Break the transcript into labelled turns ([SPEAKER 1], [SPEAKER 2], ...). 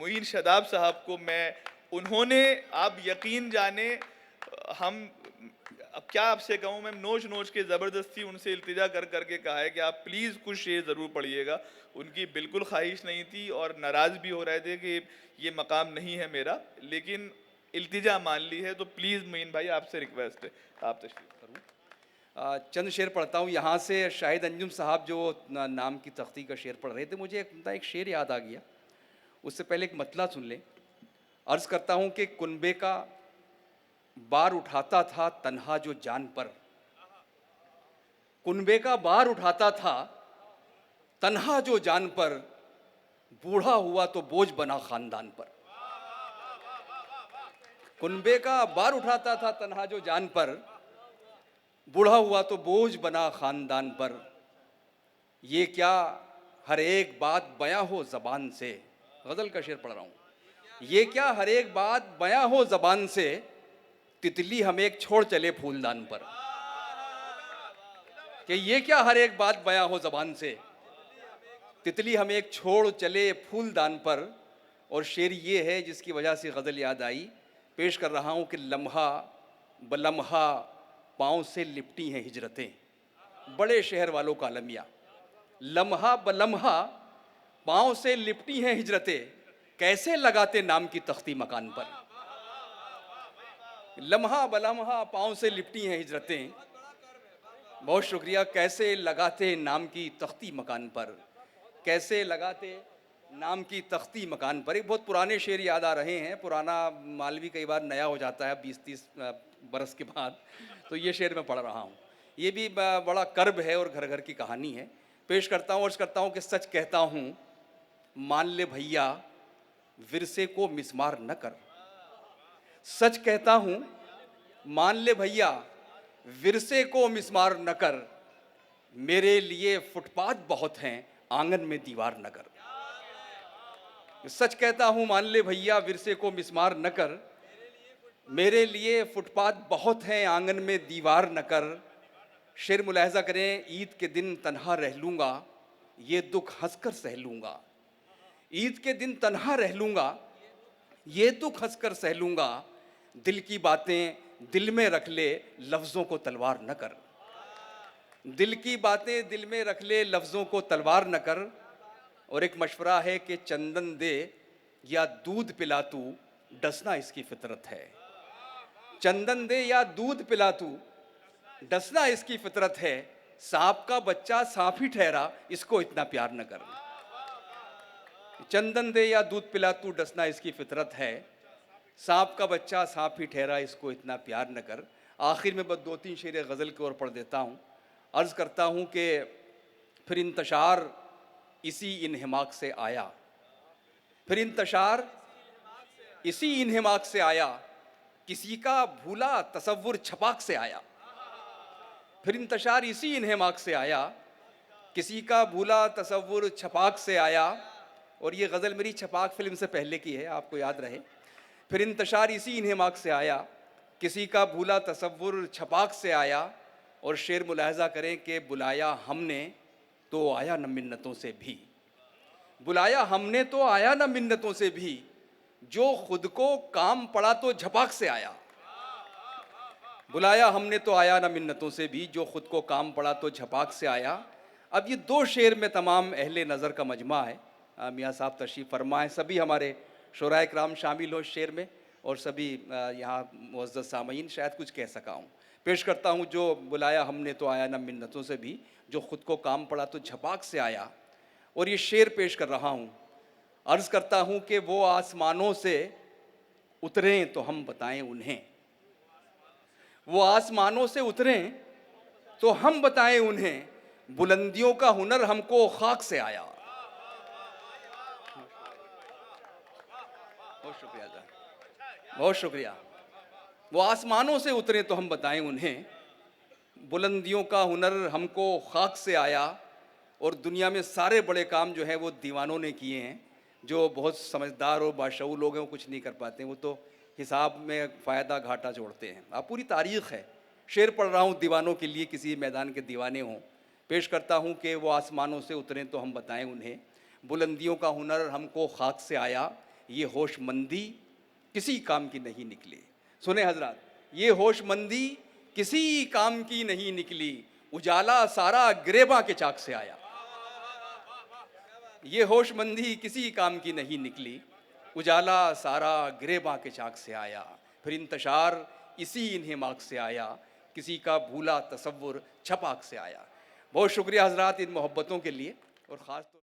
[SPEAKER 1] मुईन शदाब साहब को उन्होंने, आप यकीन जाने, हम अब क्या आपसे कहूँ, मैं नोच नोच के ज़बरदस्ती उनसे इल्तिजा कर करके कहा है कि आप प्लीज़ कुछ शेर ज़रूर पढ़िएगा। उनकी बिल्कुल ख्वाहिश नहीं थी और नाराज़ भी हो रहे थे कि ये मकाम नहीं है मेरा, लेकिन इल्तिजा मान ली है, तो प्लीज़ मुईन भाई आपसे रिक्वेस्ट है, आप तशरीफ़ करूँ।
[SPEAKER 2] चंद शेर पढ़ता हूँ यहाँ से। शाहिद अंजुम साहब जो नाम की तख्ती का शेर पढ़ रहे थे, मुझे एक शेर याद आ गया। उससे पहले एक मतला सुन लें। अर्ज़ करता हूँ कि कुनबे का बार उठाता था तन्हा जो जान पर, कुनबे का बार उठाता था तन्हा जो जान पर, बूढ़ा हुआ तो बोझ बना खानदान पर। कुनबे का बार उठाता था तन्हा जो जान पर, बूढ़ा हुआ तो बोझ बना खानदान पर। ये क्या हर एक बात बयां हो ज़बान से, गज़ल का शेर पढ़ रहा हूँ। ये क्या हर एक बात बयां हो ज़बान से, तितली हम एक छोड़ चले फूलदान पर। कि ये क्या हर एक बात बयां हो ज़बान से, तितली हम एक छोड़ चले फूलदान पर। और शेर ये है जिसकी वजह से गज़ल याद आई, पेश कर रहा हूँ कि लम्हा बलम्हा पाँव से लिपटी हैं हिजरतें, बड़े शहर वालों का अलमिया। लम्हा बलम्हा पाँव से लिपटी हैं हिजरतें, कैसे लगाते नाम की तख्ती मकान पर। लम्हा बलम्हा पाँव से लिपटी हैं हिजरतें, बहुत शुक्रिया। कैसे लगाते नाम की तख्ती मकान पर, कैसे लगाते नाम की तख्ती मकान पर। एक बहुत पुराने शेर याद आ रहे हैं। पुराना माल भी कई बार नया हो जाता है 20-30 बरस के बाद, तो ये शेर मैं पढ़ रहा हूँ। ये भी बड़ा कर्ब है और घर घर की कहानी है। पेश करता हूँ, अर्ज़ करता हूँ कि सच कहता हूँ मान ले भैया विरसे को मिस्मार न कर। सच कहता हूँ मान ले भैया विरसे को मिस्मार न कर, मेरे लिए फुटपाथ बहुत हैं आंगन में दीवार न कर। सच कहता हूँ मान ले भैया विरसे को मिस्मार न कर, मेरे लिए फुटपाथ बहुत हैं आंगन में दीवार न कर। शेर मुलाहजा करें, ईद के दिन तन्हा रह लूँगा, ये दुख हंसकर सह लूँगा। ईद के दिन तन्हा रह लूँगा, ये दुख हंसकर सह लूँगा। दिल की बातें दिल में रख ले, लफ्ज़ों को तलवार न कर। दिल की बातें दिल में रख ले, लफ्ज़ों को तलवार न कर। और एक मशवरा है कि चंदन दे या दूध पिला तू, डसना इसकी फितरत है। चंदन दे या दूध पिला तू, डसना इसकी फितरत है। सांप का बच्चा सांप ही ठहरा, इसको इतना प्यार न कर। चंदन दे या दूध पिला तू, डसना इसकी फितरत है। सांप का बच्चा सांप ही ठहरा, इसको इतना प्यार न कर। आखिर में बस 2-3 शेर गज़ल की ओर पढ़ देता हूँ। अर्ज़ करता हूँ कि फिर इंतशार इसी इन्हिमाक से आया, फिर इंतशार इसी इन्हिमाक से आया, किसी का भूला तसव्वुर छपाक से आया। फिर इंतशार इसी इन्हिमाक से आया, किसी का भूला तसव्वुर छपाक से आया। और ये गज़ल मेरी छपाक फिल्म से पहले की है, आपको याद रहे। फिर इंतशार इसी इन्हिमाक से आया, किसी का भूला तसव्वुर छपाक से आया। और शेर मुलाहजा करें कि बुलाया हमने तो आया न मिन्नतों से भी, बुलाया हमने तो आया न मिन्नतों से भी, जो खुद को काम पड़ा तो झपाक से आया। बुलाया हमने तो आया न मिन्नतों से भी, जो खुद को काम पड़ा तो झपाक से आया। अब ये 2 शेर में तमाम अहले नज़र का मजमा है। मियाँ साहब तशरीफ़ फरमाएँ, सभी हमारे शुराए किराम शामिल हो शेर में, और सभी यहाँ मुअज़्ज़ज़ सामीन शायद कुछ कह सका हूँ। पेश करता हूँ, जो बुलाया हमने तो आया न मिन्नतों से भी, जो खुद को काम पड़ा तो झपाक से आया। और ये शेर पेश कर रहा हूँ। अर्ज़ करता हूँ कि वो आसमानों से उतरें तो हम बताएं उन्हें, वो आसमानों से उतरें तो हम बताएं उन्हें, बुलंदियों का हुनर हमको खाक से आया। बहुत शुक्रिया, बहुत शुक्रिया। वो आसमानों से उतरे तो हम बताएं उन्हें, बुलंदियों का हुनर हमको खाक से आया। और दुनिया में सारे बड़े काम जो है वो दीवानों ने किए हैं। जो बहुत समझदार और बाशऊर लोग हैं वो कुछ नहीं कर पाते, वो तो हिसाब में फ़ायदा घाटा जोड़ते हैं। आप पूरी तारीख़ है। शेर पढ़ रहा हूँ दीवानों के लिए, किसी मैदान के दीवाने हों। पेश करता हूँ कि वो आसमानों से उतरें तो हम बताएं उन्हें, बुलंदियों का हुनर हमको खाक से आया, ये होशमंदी किसी काम की नहीं निकली। सुने हजरात, ये होशमंदी किसी काम की नहीं निकली, उजाला सारा गिरेबा के चाक से आया। ये होशमंदी किसी काम की नहीं निकली, उजाला सारा गिरेबा के चाक से आया। फिर इंतशार इसी इन्हेमाक से आया, किसी का भूला तसव्वुर छपाक से आया। बहुत शुक्रिया हजरात इन मोहब्बतों के लिए, और ख़ास तौर